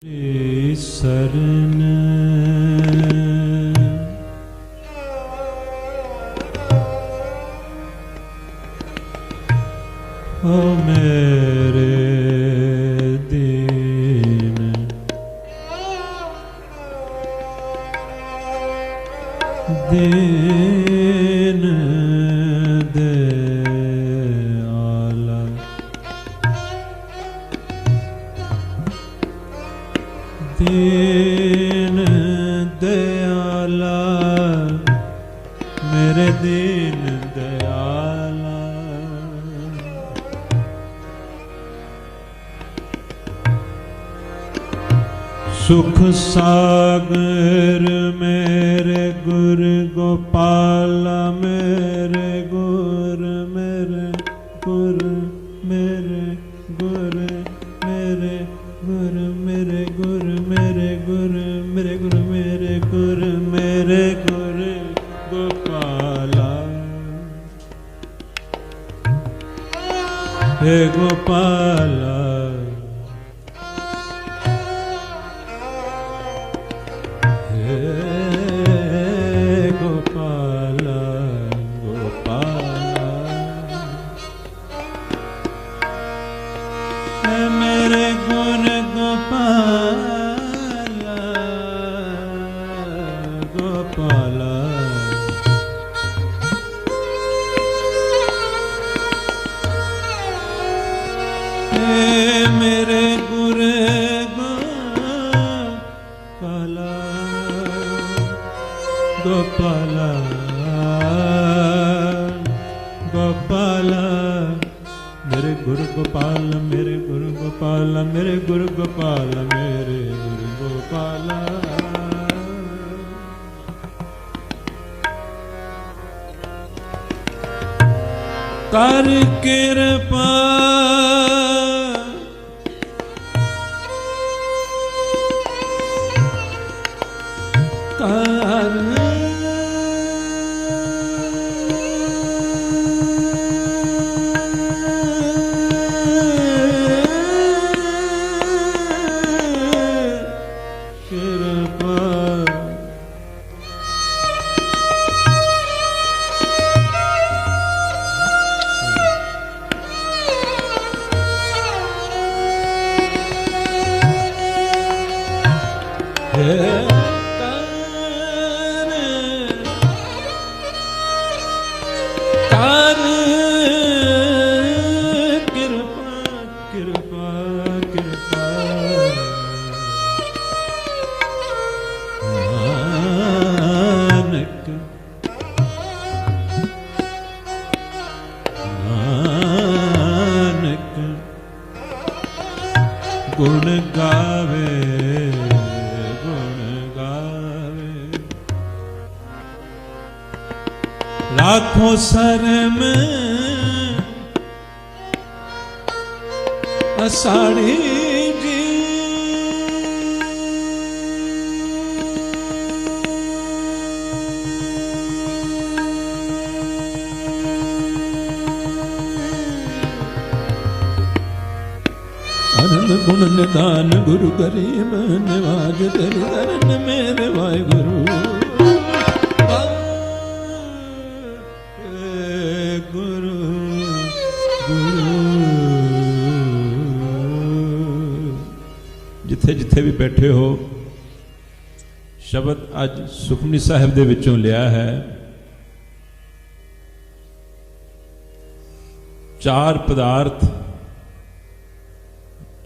शरण ओ मेरे दीन दीन दयाला दीन दयाला मेरे दीन दयाला सुख सागर मेरे गुर गोपाला मेरे गुर मेरे गुर मेरे गुर मेरे गुर मेरे गुर मेरे गुर मेरे गुर मेरे गुर मेरे गुर गोपाला हे गोपाला मेरे गुर गोपाला गोपाला गोपाला मेरे गुरु गोपाल मेरे गुरु गोपाल मेरे गुरु गोपाल मेरे गुरु गोपाला कर कृपा कर गुण गावे लाखों शर्म अषाढ़ी जी आनंद गुण निदान गुरु गरीब निवाज तेरी दरन मेरे वाहे गुरु गुरु गुरु जिथे जिथे भी बैठे हो शब्द अज सुखमनी साहिब दे विचों लिया है। चार पदार्थ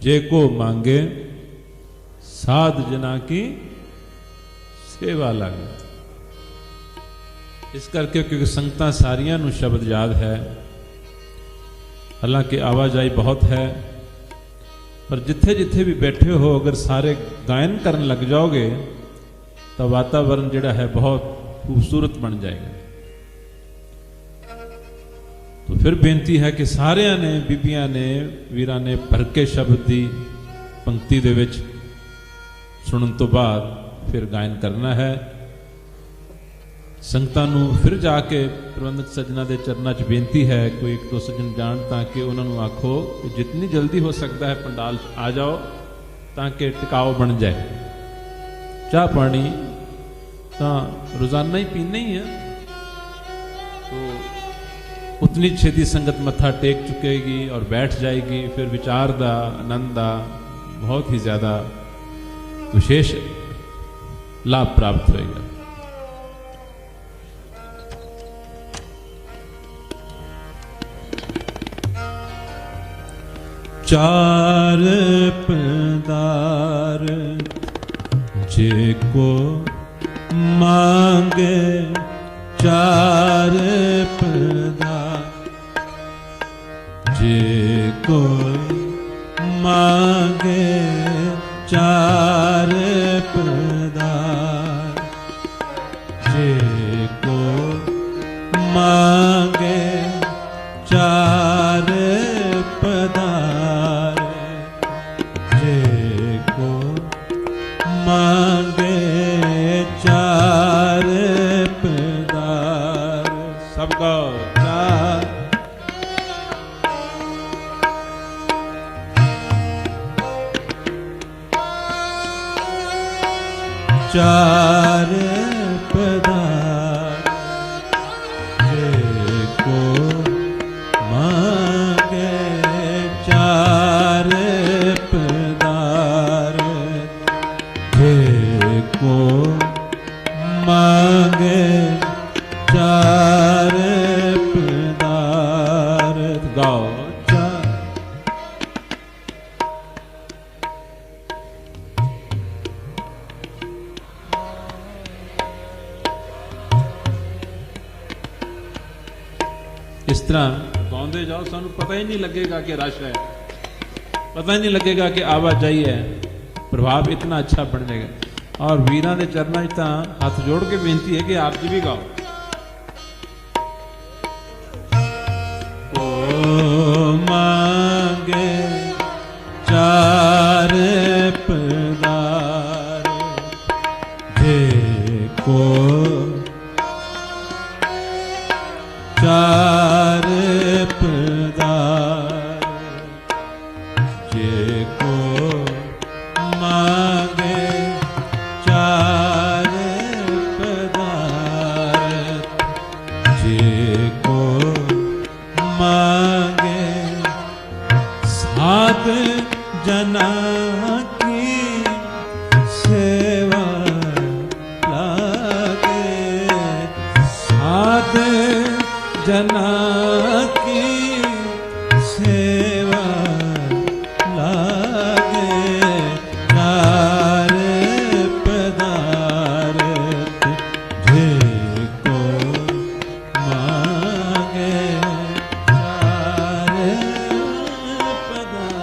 जे को मांगे साध जना की सेवा लागे। इस करके क्योंकि संगतां सारियां नूं शब्द याद है, हालांकि आवाजाई बहुत है, पर जिथे जिथे भी बैठे हो अगर सारे गायन करन लग जाओगे तो वातावरण जिहड़ा है बहुत खूबसूरत बन जाएगा। तो फिर बेनती है कि सारियां ने बीबियां ने वीरां ने भर के शब्द की पंक्ति दे विच सुनन तो बाद फिर गायन करना है। संगतां नूं फिर जाके प्रबंधक सज्जना के चरणों च बेनती है कोई एक दो सज्जन जान ताकि उन्होंने आखो जितनी जल्दी हो सकता है पंडाल आ जाओ ताकि टिकाऊ बन जाए। चाह पानी तो रोजाना ही पीना ही है, तो उतनी छेती संगत मत्था टेक चुकेगी और बैठ जाएगी, फिर विचार दा आनंद दा बहुत ही ज्यादा विशेष लाभ प्राप्त होएगा। चार पदार जेको मांगे, चार पदार जेको मांगे, चार पदार जेको मांगे, चार पदार जेको मांगे, चार पदार। सबका चार पदार जेको मांगे, चार पदार जेको मांगे, चार पदार। गाओ इस तरह गाँदे जाओ, सानू पता ही नहीं लगेगा कि रश है, पता ही नहीं लगेगा कि आवाजाही है, प्रभाव इतना अच्छा बन जाएगा। और वीरां दे चरणों च तां हाथ जोड़ के बेनती है कि आप जी भी गाओ। ओ मांगे चार पदार जेको चार पदार जेको मांगे, चार पदार जेको मांगे, सात जना की सेवा लागे, सात जना की सेवा लागे, चार पदार जेको मांगे, चार पदार।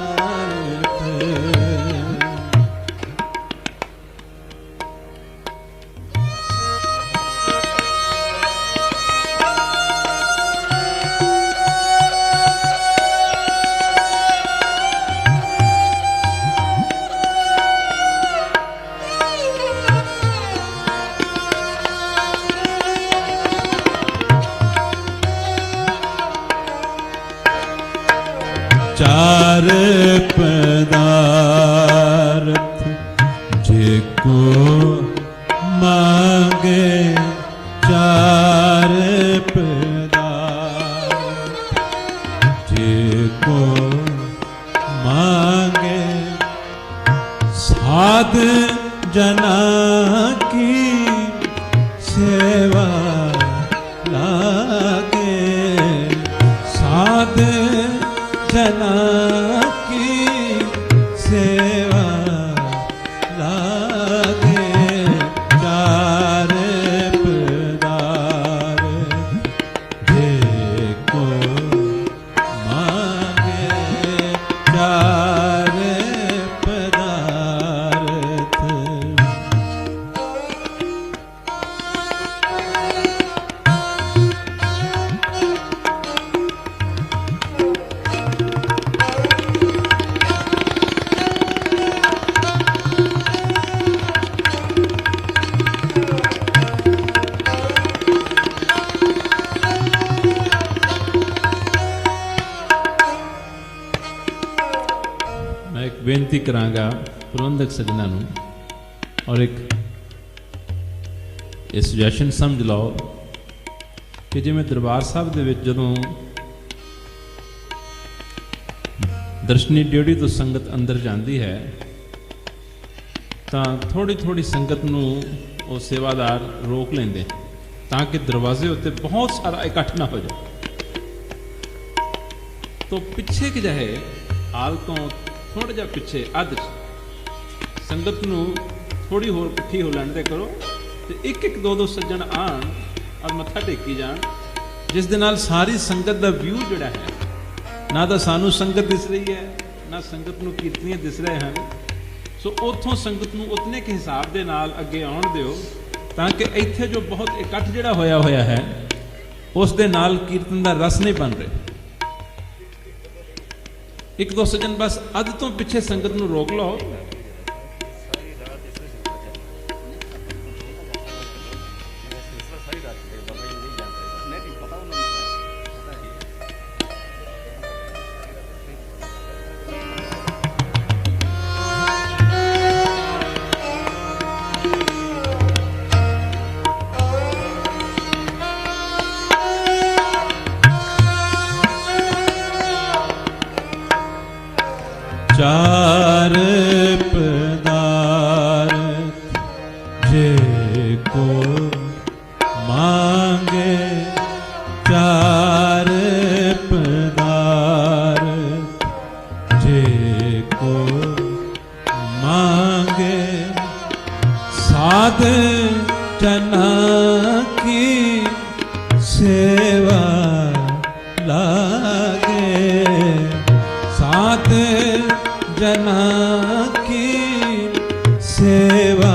चार पदार्थ जेको मांगे, चार पदार्थ जेको मांगे, सात जना की सेवा लागे, सात जना की सेवा लागे, चार पदार जेको मांगे, चार पदार्थ। बेनती करांगा प्रबंधक सज्जना नूं और एक ये सुजैशन समझ लो कि जिवें दरबार साहब दे विच जदों दर्शनी ड्योढ़ी तो संगत अंदर जाती है तो थोड़ी थोड़ी संगत नूं वो सेवादार रोक लेंदे ताकि दरवाजे उत्ते बहुत सारा इकट्ठ ना हो जाए। तो पिछे कि जाए आल तो थोड़ा जा पिछे अध संगत नूं थोड़ी होर इकट्ठी हो लैण दे करो तो एक एक दो दो सज्जन आण और मत्था टेकी जाण, जिस दे नाल सारी संगत दा व्यू जिहड़ा है ना तो सानू संगत दिस रही है ना संगत नूं कीर्तनियां दिस रहे हैं। सो उतों संगत नूं उतने के हिसाब दे नाल अगे आउण दिओ ताकि इत्थे जो बहुत इकट्ठ जिहड़ा होया होया है उस दे नाल कीर्तन दा रस नहीं बन रहा। एक दो सज्जन बस अध तो पिछे संगत नूं रोक लो। चार पदार्थ जे को मांगे, चार पदार्थ जे को मांगे, साध जना की सेवा लागे, साध जना की सेवा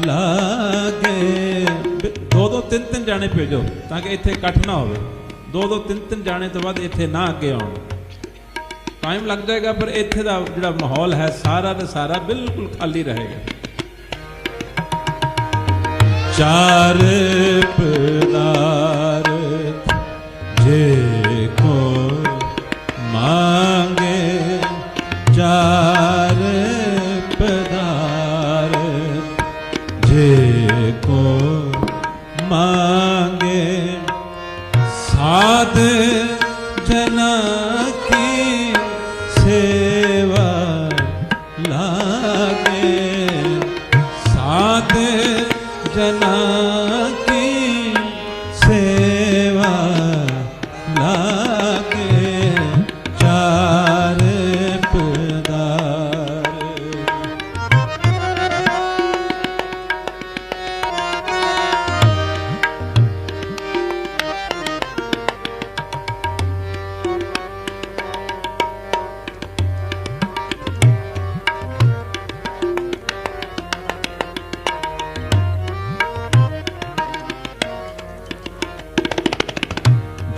लागे। दो दो तीन तीन जाने भेजो ताकि इत्थे इकट्ठ ना हो। दो दो तीन तीन जाने तो बाद इत्थे ना अगे आउण, टाइम लग जाएगा पर इत्थे दा जिहड़ा माहौल है सारा का सारा बिल्कुल खाली रहेगा। चार पदार्थ जे को मांगे, चार पदार्थ जे को मांगे, साध जना की सेवा लागे, साध जना की सेवा लागे। चार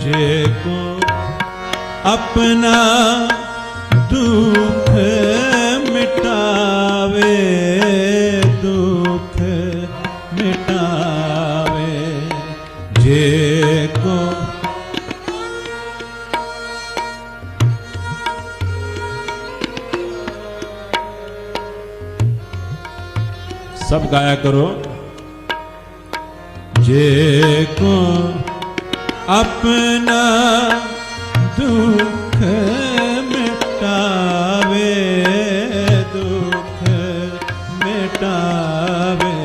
जे को अपना दुख मिटावे, दुख मिटावे, जे को सब गाया करो। जे को अपना दुख मिटावे, दुख मिटावे,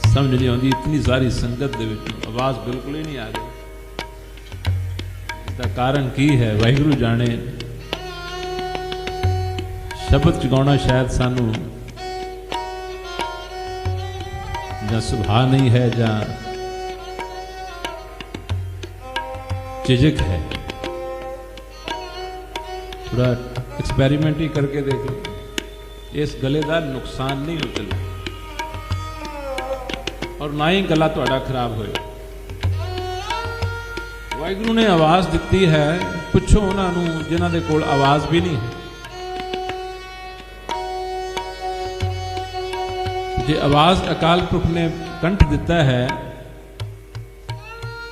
समझ नहीं आती इतनी सारी संगत दे विच आवाज बिल्कुल ही नहीं आ रही। इसका कारण की है वाहिगुरु जाने। शब्द चगाउणा शायद सानू जां सुभाव नहीं है जां झिझक है। थोड़ा एक्सपेरिमेंट ही करके देख लो, इस गले का नुकसान नहीं हो चला और ना ही गला थोड़ा खराब होए। वाहिगुरु ने आवाज़ दी है, पुछो उन्होंने जिन्हों के कोल आवाज़ भी नहीं है। जे आवाज अकाल पुरख ने कंठ दिता है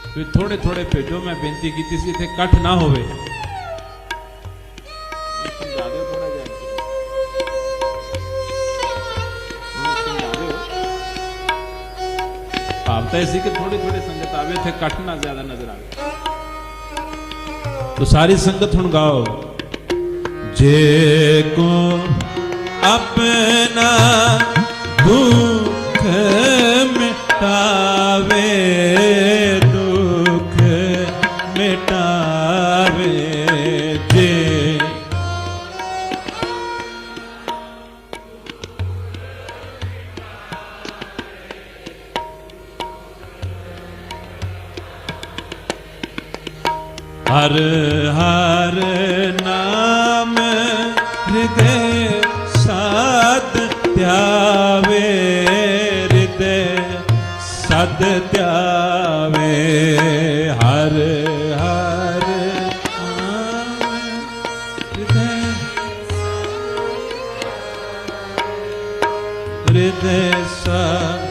तो थोड़े थोड़े भेजो। मैं बेनती की सी इत्थे कट ना होवे। भावता ऐसी कि थोड़ी थोड़ी संगत आवे थे कट ना ज्यादा नजर आवे। तो सारी संगत हुण गाओ। जे को अपना दुख मिटावे, दुख मिटावे जे। हर हर नाम हृदय सद त्यावे, हृदय सद त्यावे। हर हर नाम हृदय हृदय सद।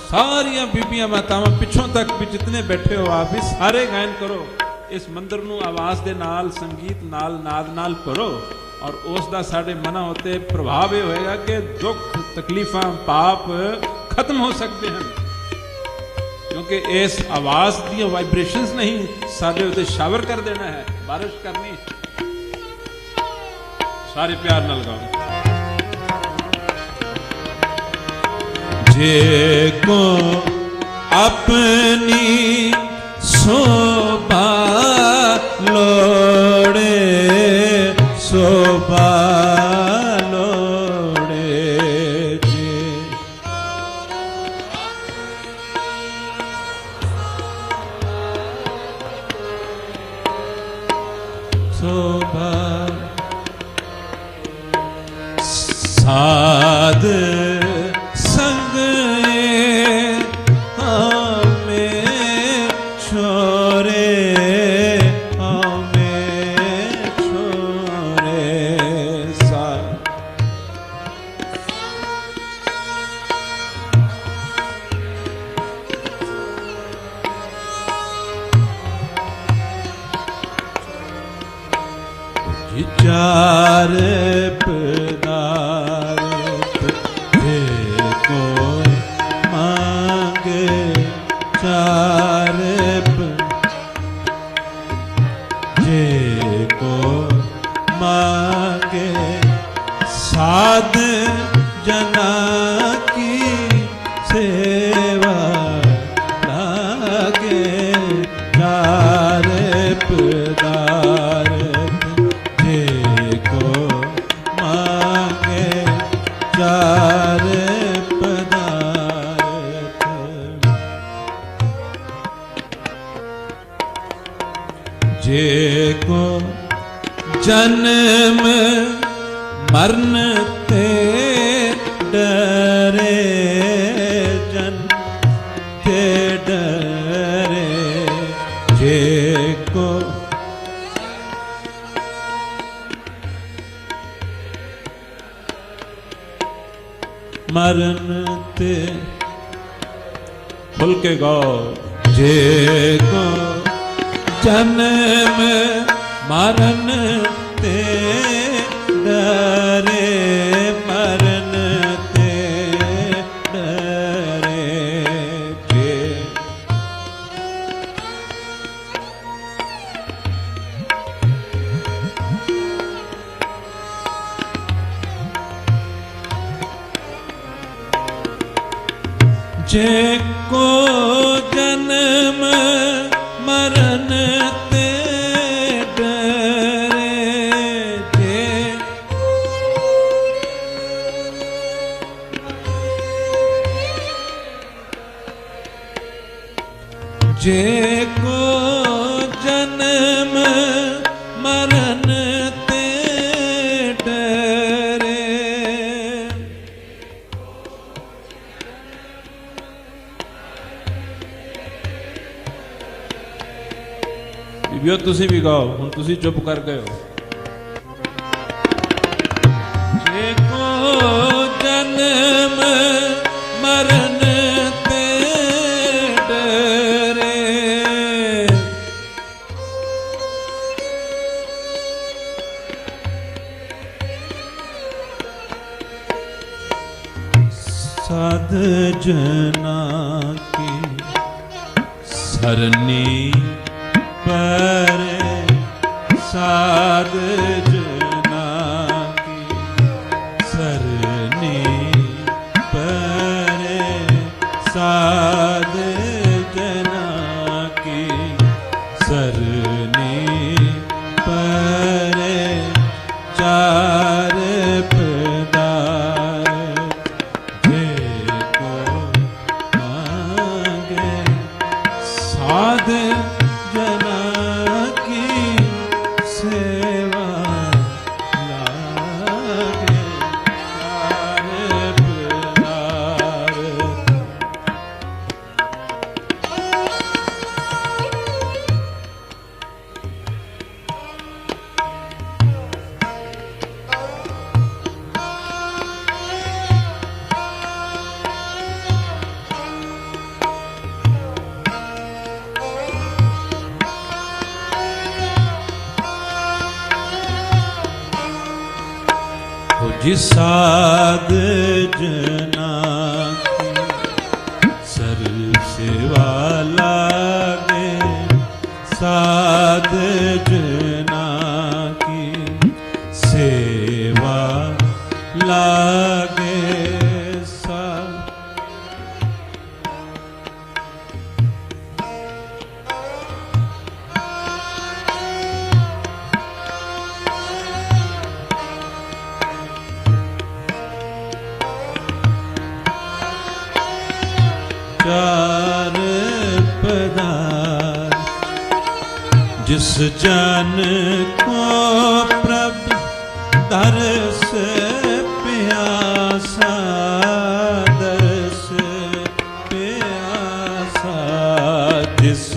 सारिया बीबियां मातावां पिछों तक भी जितने बैठे हो आप भी सारे गायन करो। इस मंदिर नूं आवाज दे नाल, संगीत नाल, नाद नाल करो और उस दा साडे मना होते प्रभाव यह होएगा कि दुख तकलीफां पाप खत्म हो सकते हैं। क्योंकि इस आवाज दी वाइब्रेशंस नहीं साडे उत्ते शावर कर देना है, बारिश करनी। सारे प्यार नाल गाओ। जे को अपनी शोभा लोड़े, शोभा लोड़े जे। शोभा साध संग हमें छोरे, हमें छोरे सा। विचार पदार्थ को मांगे, चार जे को मांगे। साध जना की सेवा लागे, चार पदार्थ जे को मांगे, चार पदार्थ। जे को जन्म मरण ते डरे, जन ते डरे जे को। मरण ते खुल के गाओ। जे को जन्म मरण ते डरे, मरण ते डरे जे। जे को जन्म मरण ते डरे जे। जे को जन्म मरण ते डरे। बीबियो तुसी भी गाओ, हुण तुसी चुप कर गए हो। जे को जन्म जन्म मरण ते डरे। साध जना की सरनी परे, साध जना की सरनी परे, साध जना की सरनी परे, चार पदार जेको मांगे, साध जना की सेवा लागे, चार पदार। जिस साध जना की सर सेवा लागे, साध जना की सेवा लागे, चार पदार। जिस जन को प्रभु दर्श प्यासा, दर्श प्यासा, जिस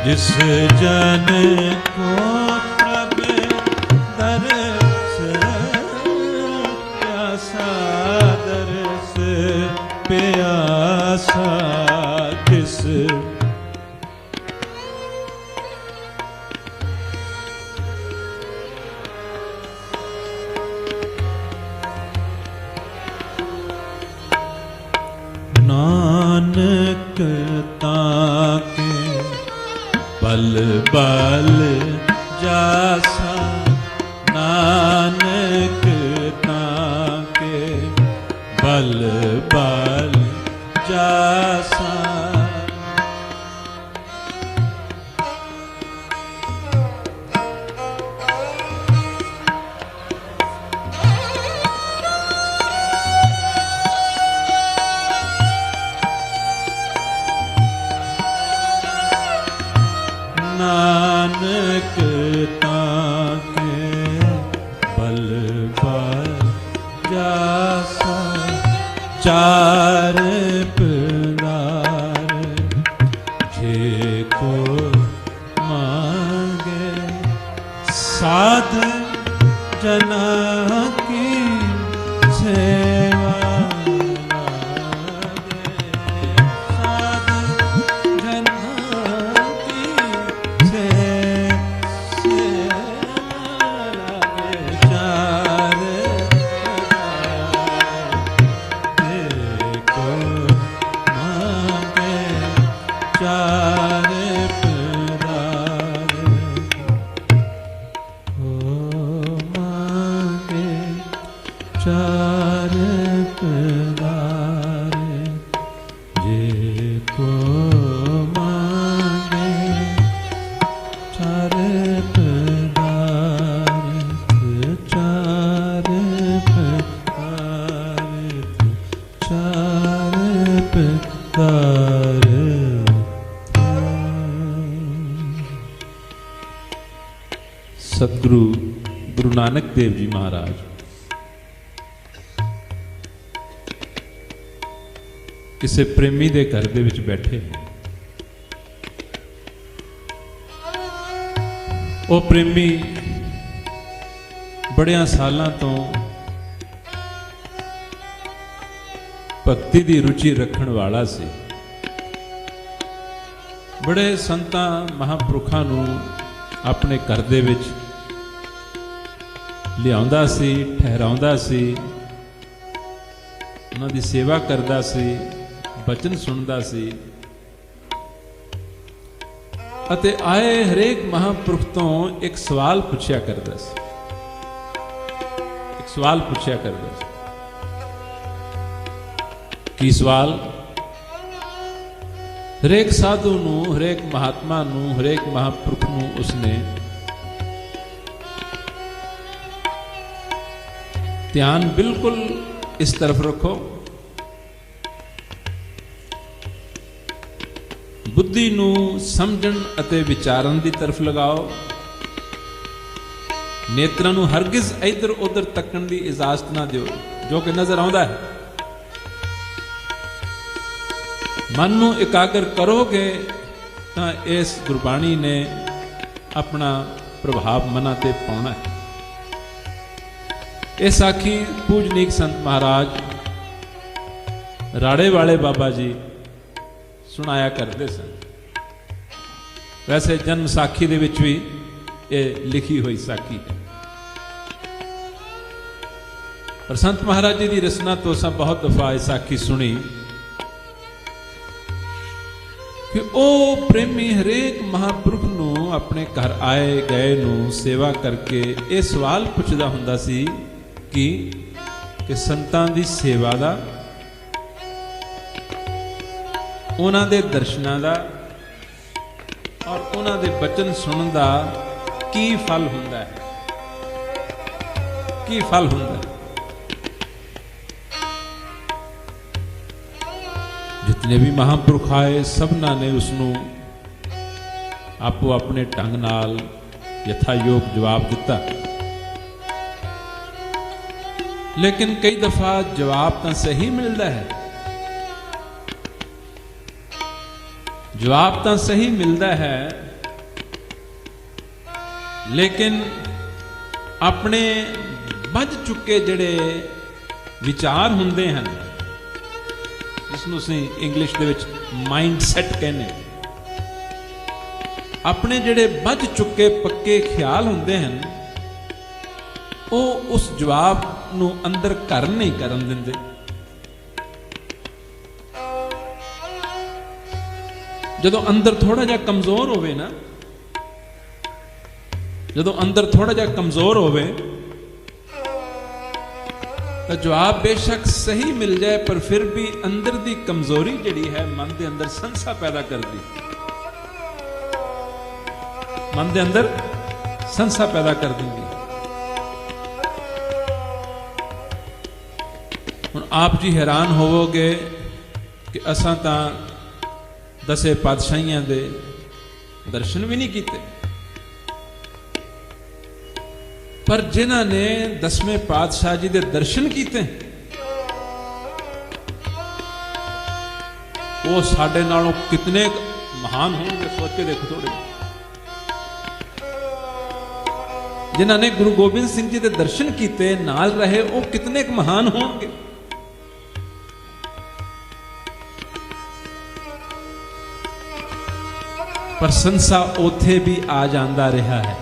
जिस जन को प्रभु दर्श प्यासा, दर्श प्यासा, जिस नानक ताके बल बल जासा, नानक ताके बल बल जासा। नानक ताके बल बल जासा, चार पदार जेको मांगे, साध जना की सेवा लागे, साध जना की सेवा लागे, चार जेको मांगे, चार पदार मांगे, चार पदार जेको मांगे, चार पदार, चार पदार, चार पदार। सतगुरु गुरु नानक देव जी महाराज किसी प्रेमी के घर दे विच बैठे। वो प्रेमी बड़िया सालों तो भक्ति की रुचि रखण वाला सी। बड़े संतां महापुरखां नूं अपने घर दे विच लिआउंदा सी, ठहराउंदा सी, उन्हां दी सेवा करदा सी, बचन सुनदा सी अते आए हरेक महापुरुष तो एक सवाल पूछया करदा सी। एक सवाल पूछया करदा सी। की सवाल? हरेक साधु नूं, हरेक महात्मा नूं, हरेक महापुरुष नूं उसने ध्यान बिल्कुल इस तरफ रखो, बुद्धि नूं समझण अते विचारन दी तरफ लगाओ, नेत्रां नूं हरगिज इधर उधर तकण दी इजाजत ना दिओ। जो कि नजर आउंदा है, मन नूं एकाग्र करोगे तो इस गुरबाणी ने अपना प्रभाव मना ते पाउणा है। ये साखी पूजनीक संत महाराज राड़े वाले बाबा जी सुनाया करते सन। वैसे जन्म साखी दे विच भी ये लिखी हुई साखी है, पर संत महाराज जी की रचना तो असां बहुत दफा ये साखी सुनी कि ओ प्रेमी हरेक महापुरुष नूं अपने घर आए गए नूं सेवा करके ये सवाल पुछदा हुंदा सी कि संतां दी सेवा दा, उन्हां दे दर्शनां दा और उन्हां दे बचन सुनन दा की फल हुंदा है, की फल हुंदा है। जितने भी महापुरुष आए सबना ने उसनूं आपो अपने ढंग नाल यथायोग जवाब दिता, लेकिन कई दफा जवाब तो सही मिलता है, जवाब तो सही मिलता है, लेकिन अपने बज चुके जड़े विचार हुंदे हैं, जिसनों असीं इंग्लिश दे विच माइंड सैट कहने, अपने जड़े बज चुके पक्के ख्याल हुंदे हैं वो उस जवाब नूं अंदर घर नहीं करन दिंदे। जदों अंदर थोड़ा जा कमजोर होवे ना, जदों अंदर थोड़ा जा कमजोर होवे तो जवाब बेशक सही मिल जाए, पर फिर भी अंदर दी कमजोरी जिहड़ी है मन दे अंदर संसा पैदा करदी, मन दे अंदर संसा पैदा कर देंगी। हुण आप जी हैरान होवोगे कि असां तां दसे पातशाहियां दे दर्शन भी नहीं कीते, पर जिन्हां ने 10वें पातशाह जी दे दर्शन कीते वो साडे नालों कितने महान होंगे, सोच के देखो थोड़े। जिन्हां ने गुरु गोबिंद सिंह जी दे दर्शन कीते नाल रहे वो कितने महान होंगे। पर संसा ओथे भी आ जांदा रहा है।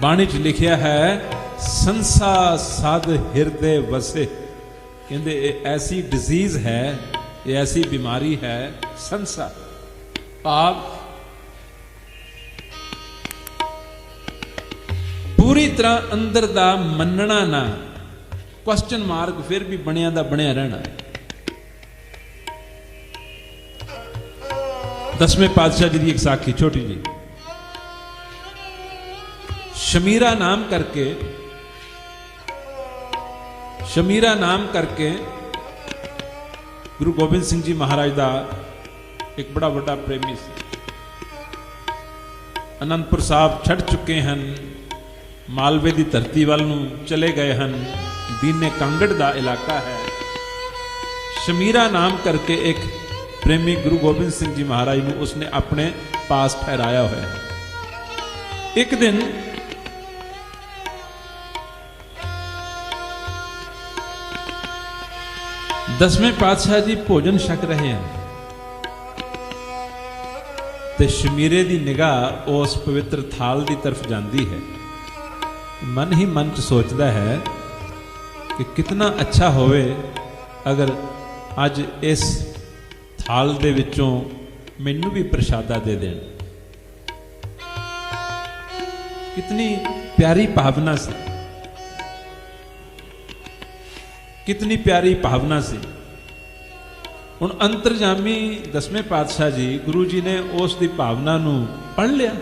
बाणी च लिखिया है संसा साध हिरदे वसे, कहते ऐसी डिजीज है, ये ऐसी बीमारी है संसा। आप पूरी तरह अंदर दा मनना ना, क्वेश्चन मार्क फिर भी बनिया दा बनिया रहना। 10वें पातशाह जी की एक साखी छोटी जी, शमीरा नाम करके, शमीरा नाम करके गुरु गोबिंद सिंह जी महाराज का एक बड़ा बड़ा प्रेमी सी। ਅਨੰਦਪੁਰ ਸਾਹਿਬ ਛੱਡ ਚੁੱਕੇ ਹਨ, ਮਾਲਵੇ ਦੀ ਧਰਤੀ ਵੱਲ ਨੂੰ ਚਲੇ ਗਏ ਹਨ। ਦੀਨੇ ਕਾਂਗੜ ਦਾ ਇਲਾਕਾ ਹੈ। ਸ਼ਮੀਰਾ ਨਾਮ ਕਰਕੇ ਇੱਕ ਪ੍ਰੇਮੀ ਗੁਰੂ ਗੋਬਿੰਦ ਸਿੰਘ ਜੀ ਮਹਾਰਾਜ ਨੂੰ ਉਸਨੇ ਆਪਣੇ ਪਾਸ ਠਹਿਰਾਇਆ ਹੋਇਆ ਹੈ। ਇੱਕ ਦਿਨ ਦਸਵੇਂ ਪਾਤਸ਼ਾਹ ਜੀ ਭੋਜਨ ਛਕ ਰਹੇ ਹਨ ਤੇ ਸ਼ਮੀਰੇ ਦੀ ਨਿਗਾਹ ਉਸ ਪਵਿੱਤਰ ਥਾਲ ਦੀ ਤਰਫ ਜਾਂਦੀ ਹੈ। ਮਨ ਹੀ ਮਨ ਚ ਸੋਚਦਾ ਹੈ ਕਿ ਕਿਤਨਾ ਅੱਛਾ ਹੋਵੇ ਅਗਰ ਅੱਜ ਇਸ ਥਾਲ ਦੇ ਵਿੱਚੋਂ ਮੈਨੂੰ ਵੀ ਪ੍ਰਸ਼ਾਦਾ ਦੇ ਦੇਣ। ਕਿਤਨੀ ਪਿਆਰੀ ਭਾਵਨਾ ਸੀ, कितनी प्यारी भावना सी। हुण अंतरजामी दसवें पातशाह जी गुरु जी ने उस दी भावना नूं पढ़ लिया।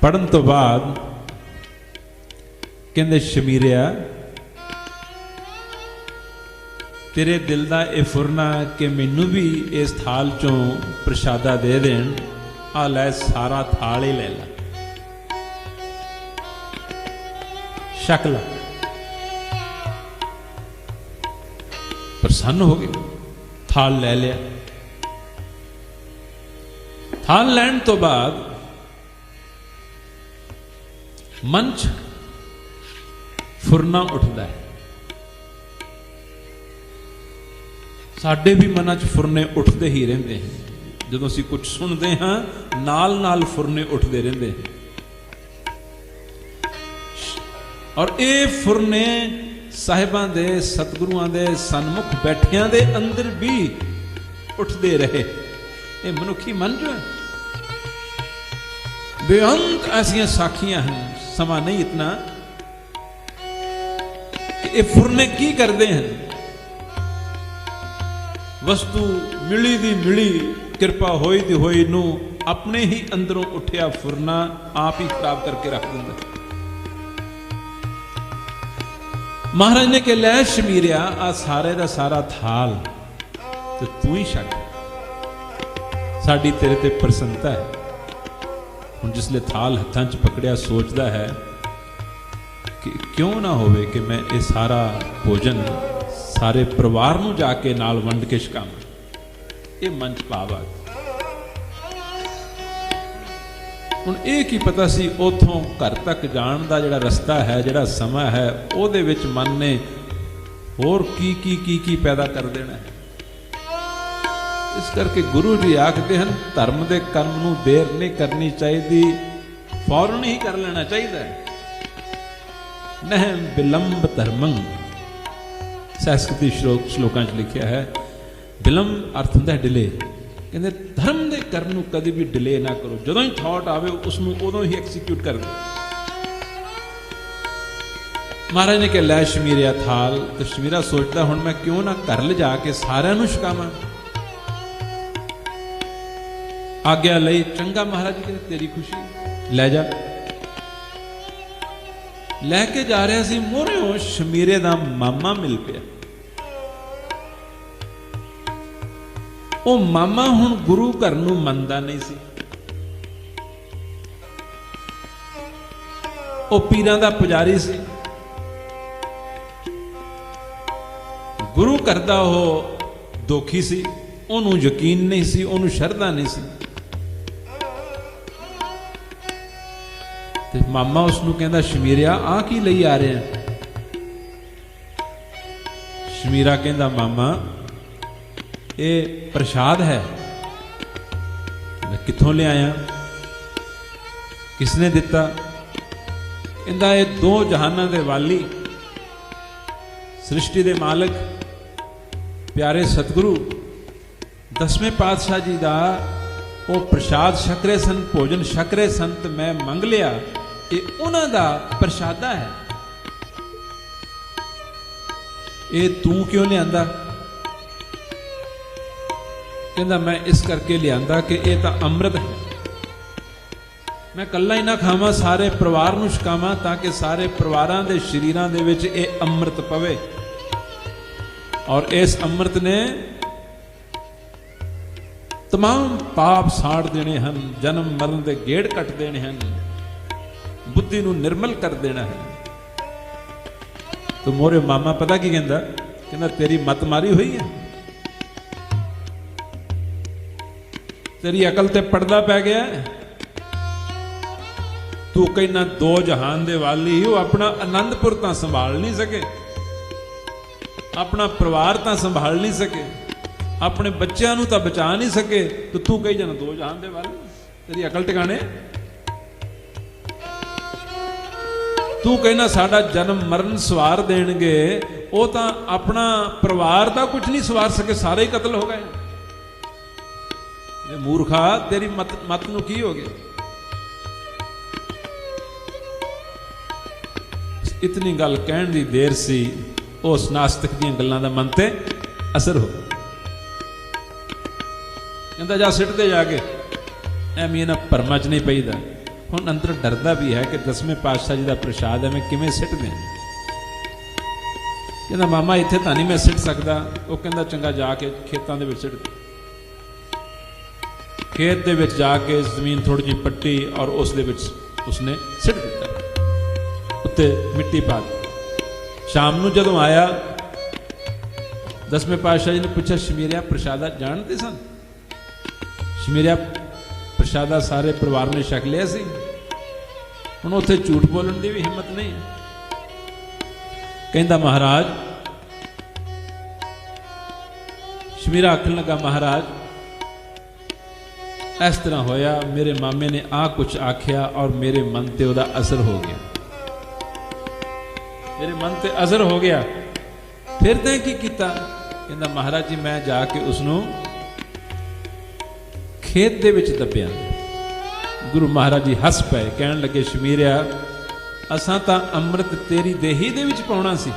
पढ़न तो बाद कहंदे शमीरिया तेरे दिल दा ये फुरना कि मैनू भी इस थाल चों प्रशादा दे देण, आ लै सारा थाल ही लै ला, छक ला। प्रसन्न हो गए, थाल ले लिया। थाल लैन तो बाद मन च फुरना उठता है। साडे भी मना च फुरने उठते ही रहते हैं। जदों असीं कुछ सुनते हाँ नाल नाल फुरने उठते रहते हैं। और ये फुरने साहिबां दे सतगुरुआं दे सन्मुख बैठियां दे अंदर भी उठते रहे। ये मनुखी मन जो है बेअंत ऐसियां साखियां हैं, समा नहीं इतना कि ये फुरने की करते हैं। वस्तु मिली दी मिली कृपा होई दी होई नू अपने ही अंदरों उठिया फुरना आप ही खराब करके रख दिंदा। महाराज ने कहा लै शमीरिया आ सारे दा सारा थाल तो तू ही छक, साड़ी तेरे ते प्रसन्नता है। हुण जिसले थाल हत्थां च पकड़िया सोचदा है कि क्यों ना होवे कि मैं ये सारा भोजन सारे परिवार नूं जाके नाल वंड के छकावां। ये मन च भाव आ। हुण ये की पता सी उथों घर तक जाण दा जिहड़ा रस्ता है, जिहड़ा समा है, उहदे विच मन ने होर की पैदा कर देना है। इस करके गुरु जी आखते हैं धर्म दे कर्म नूं देर नहीं करनी चाहिए, फौरन ही कर लेना चाहिए। नह विलंब धर्मं संस्कृति श्लोकां च लिखिया है। विलंब अर्थ हुंदा डिले। कहते धर्म के करन नूं कभी भी डिले ना करो। जदों ही थॉट आवे उसनूं उदों ही एक्सीक्यूट कर दो। महाराज ने कहा लै शमीरिया थाल। तो शमीरा सोचता हुण मैं क्यों ना घर ले जाके सारिआं नूं छकावां। आग्या लई। चंगा महाराज जी कहते तेरी खुशी, लै जा। लैके जा रहा सी, मोहरियों शमीरे दा मामा मिल पिया। ਉਹ ਮਾਮਾ ਹੁਣ ਗੁਰੂ ਘਰ ਨੂੰ ਮੰਨਦਾ ਨਹੀਂ ਸੀ। ਉਹ ਪੀਰਾਂ ਦਾ ਪੁਜਾਰੀ ਸੀ। ਗੁਰੂ ਘਰ ਦਾ ਉਹ ਦੋਖੀ ਸੀ। ਉਹਨੂੰ ਯਕੀਨ ਨਹੀਂ ਸੀ, ਉਹਨੂੰ ਸ਼ਰਧਾ ਨਹੀਂ ਸੀ। ਤੇ ਮਾਮਾ ਉਸ ਨੂੰ ਕਹਿੰਦਾ ਸ਼ਮੀਰਿਆ ਆ ਕੀ ਲਈ ਆ ਰਿਹਾ? ਸ਼ਮੀਰਾ ਕਹਿੰਦਾ ਮਾਮਾ ये प्रसाद है, मैं कित्थों ले आया, किसने दिता? कहंदा ये दो जहानां दे वाली सृष्टि दे मालक प्यारे सतगुरु दसवें पातशाह जी दा वो प्रसाद छकरे सन, भोजन छकरे सन ते मैं मंग लिया। ये उन्हां दा प्रसादा है। ये तू क्यों लिआंदा? कहता मैं इस करके लिया कि यह तो अमृत है, मैं कला ही ना खावा, सारे परिवार नूं छकावां ताकि सारे परिवारां दे शरीरां दे विच यह अमृत पवे। और इस अमृत ने तमाम पाप साड़ देने हैं, जन्म मरण के गेड़ कट देने हैं, बुद्धि नूं निर्मल कर देना है। तो मोरे मामा पता की कहंदा, कहंदा तेरी मत मारी हुई है, तेरी अकल ते पर्दा पै गया है, तू कहना दो जहान दे वाली ही, अपना आनंदपुर तां संभाल नहीं सके, अपना परिवार तां संभाल नहीं सके, अपने बच्चों नूं तां बचा नहीं सके, तो तू कही जाना दो जहान दे वाली, तेरी अकल टिकाने। तू कहना साडा जन्म मरण सवार देणगे, वो तां अपना परिवार दा कुछ नहीं सवार सके, सारे ही कतल हो गए। मूर्खा तेरी मत नूं की हो गया। इतनी गल कहण दी देर सी, उस नास्तिक दीयां गल्लां दा मन ते असर हो। कहंदा जा सिट दे जाके, एवें इन्हां भरमां च नहीं पईदा। हुण अंदर डरदा भी है कि 10वें पातशाह जी दा प्रसाद है, मैं किवें सिट दें। कहंदा मामा इत्थे तां नहीं मैं सिट सकदा। वो कहंदा चंगा जाके खेतां दे विच सिट दे। खेत दे विच जाके जमीन थोड़ी जी पट्टी और उस दे विच उसने सिट दिता, उत्ते मिट्टी पा दी। शाम नूं जदों आया, 10वें पातशाह जी ने पूछा, शमीरिया प्रसादा जानते सन? शमीरिया प्रसादा सारे परिवार ने छक लिया सी। हुण उत्थे झूठ बोलण दी भी हिम्मत नहीं। कहंदा महाराज, शमीरा आखण लगा, महाराज इस तरह होया, मेरे मामे ने आ कुछ आख्या और मेरे मन ते उहदा असर हो गया, मेरे मन ते असर हो गया। फिर तैं की कीता? कहंदा महाराज जी मैं जाके उसनूं खेत दे विच दबिया। गुरु महाराज जी हस पए, कहण लगे, शमीरिया असां तां अमृत तेरी देही दे विच पाउणा सी,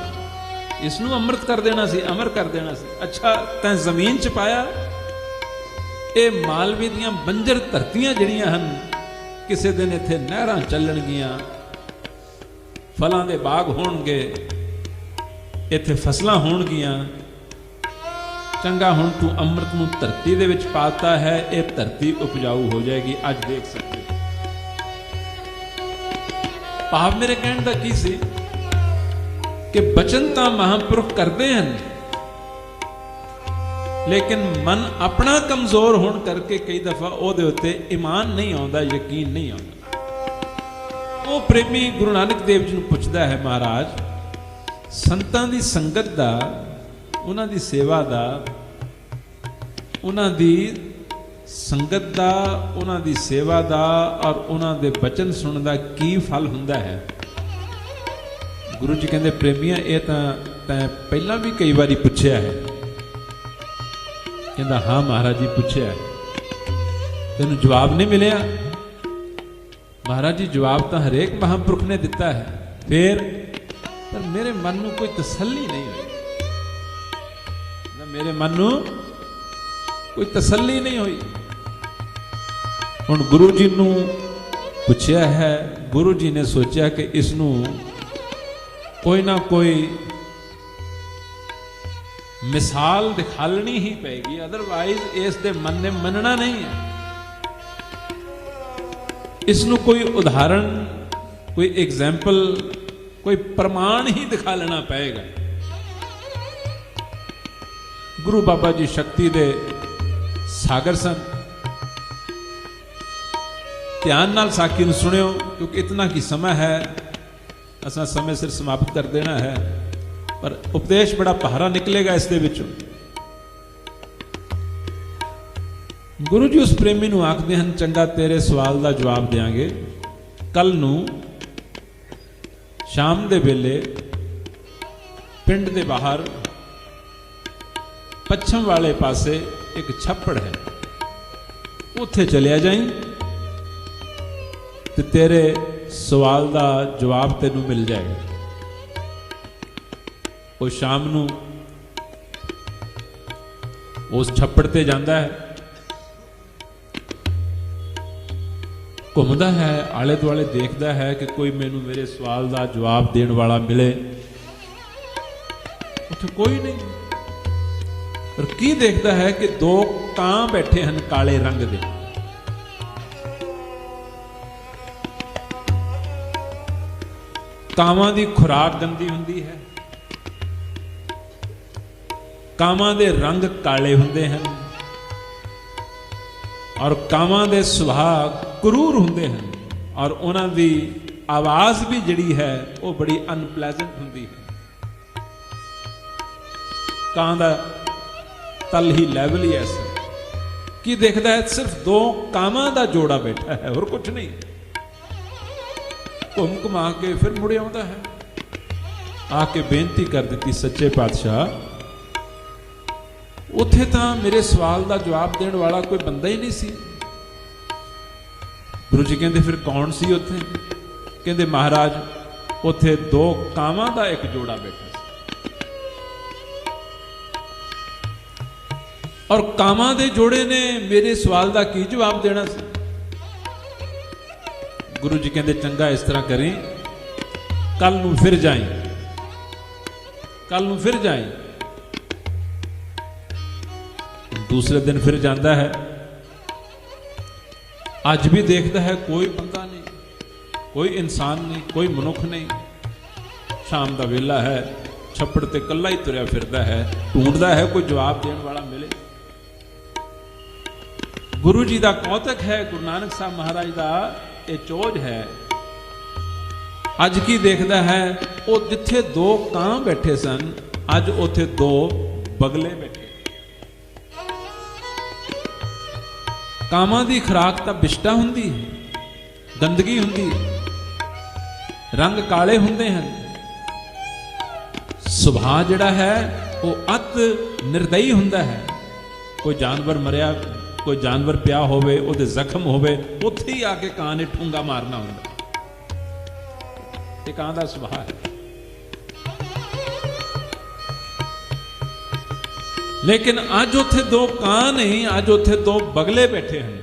इसनूं अमृत कर देना सी, अमर कर देना सी। अच्छा तैं जमीन च पाया। ये मालवे दियां बंजर धरतियां जिहड़ियां हन, किसी दिन इत्थे नहरां चलणगियां, फलां दे बाग होणगे, इत्थे फसलां होणगियां। चंगा हुण तू अमृत नूं धरती दे विच पाता है, ये धरती उपजाऊ हो जाएगी। अज देख सकते भाव मेरे कहण दा की सी कि बचन तां महापुरुष करदे हन, लेकिन मन अपना कमजोर होने करके कई दफा उहदे उत्ते ईमान नहीं आउंदा, यकीन नहीं आउंदा। वो प्रेमी गुरु नानक देव जी नूं पुछदा है, महाराज संतां दी संगत दा, उन्हां दी सेवा दा, उन्हां दी संगत दा, उन्हां दी सेवा दा और उन्हां दे बचन सुनण दा की फल हुंदा है? गुरु जी कहंदे, प्रेमिया ये तां तैं पहलां भी कई बारी पुछया है। कहंदा हाँ महाराज जी पुछया है, तेनूं जवाब नहीं मिलिया? महाराज जी जवाब तो हरेक महापुरुष ने दिता है, फिर पर मेरे मन नूं कोई तसल्ली नहीं हुई। मेरे मन नूं कोई तसल्ली नहीं हुई। हुण गुरु जी नूं पुछया है, गुरु जी ने सोचा कि इसनूं कोई ना कोई मिसाल दिखालनी ही पेगी, अदरवाइज इस दे मन ने मनना नहीं है। इसनूं कोई उदाहरण, कोई एग्जाम्पल, कोई प्रमाण ही दिखा लेना पेगा। गुरु बाबा जी शक्ति दे सागर सन। ध्यान नाल साखी नूं सुनियो, क्योंकि इतना की समय है, असां समय सिर समाप्त कर देना है, पर उपदेश बड़ा पहारा निकलेगा इस दे विचों। गुरु जी उस प्रेमी नूं आखदे हन, चंगा तेरे सवाल दा जवाब देंगे, कल नूं शाम दे वेले पिंड दे बाहर पश्चिम वाले पासे एक छप्पड़ है, उत्थे चलिया जाई ते तेरे सवाल दा जवाब तेनू मिल जाएगा। वो शाम नू उस छप्पड़ ते जांदा है, घूमदा है, आले दुआले देखदा है कि कोई मैनू मेरे सवाल दा जवाब देने वाला मिले। उत्थे कोई नहीं। पर की देखता है कि दो कां बैठे हैं काले रंग दे। कावां दी खुराक गंदी हुंदी है, कावां दे रंग काले हुंदे हैं और कावां दे सुभाव क्रूर हुंदे हैं और उन्हां दी आवाज़ भी जिहड़ी है वो बड़ी अनप्लेजेंट हुंदी है। कां दा तल ही लैवल ही ऐसा कि देखता है सिर्फ दो कावां दा जोड़ा बैठा है और कुछ नहीं। घुम घुमा के फिर मुड़ आउंदा है, आके बेनती कर दी सच्चे पातशाह उत्थे तां मेरे सवाल का जवाब देने वाला कोई बंदा ही नहीं सी। गुरु जी कहते फिर कौन सी उत्थे? कहते महाराज उत्थे दो कावां दा एक जोड़ा बैठा सी और कावां दे जोड़े ने मेरे सवाल का की जवाब देना सी। गुरु जी कहते चंगा इस तरह करें, कल नूं फिर जाई, कल नूं फिर जाई। दूसरे दिन फिर जाता है, अज भी देखता है कोई बंदा नहीं, कोई इंसान नहीं, कोई मनुख नहीं। शाम का वेला है, छप्पड़ ते कला ही तुरया फिरदा है, ढूंढता है कोई जवाब देने वाला मिले। गुरु जी का कौतक है, गुरु नानक साहब महाराज का ये चोज है। अज की देखता है वो जिथे दो कां बैठे सन अज उथे दो बगले बैठे। कामां दी खुराक तां बिष्टा हुंदी है, गंदगी हुंदी है, रंग काले हुंदे हैं, सुभाव जिहड़ा है वो अत निर्दयी हुंदा है। कोई जानवर मरिया, कोई जानवर पिया होवे, उहदे जख्म होवे, उत्थे ही आके कां ने ठूंगा मारना हुंदा। ते कां दा सुभाव है। लेकिन अज उथे दो कां नहीं, अज उथे दो बगले बैठे हैं।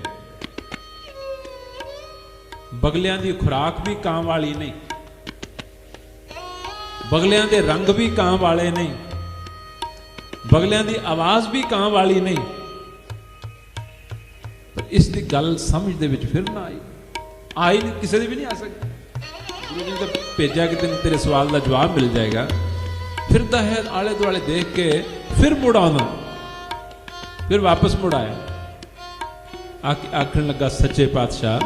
बगलियां दी खुराक भी कां वाली नहीं, बगलियां दे रंग भी कां वाले नहीं, बगलियां दी आवाज भी कां वाली नहीं। पर इस दी गल समझ दे विच फिर ना आई नहीं, किसी दी भी नहीं आ सकती। गुरु जी ने तो भेजा कि तेरे सवाल का जवाब मिल जाएगा। फिरदा है आले दुआले देख के फिर मुड़ आना, फिर वापस मुड़ आया, आखन लगा सच्चे पातशाह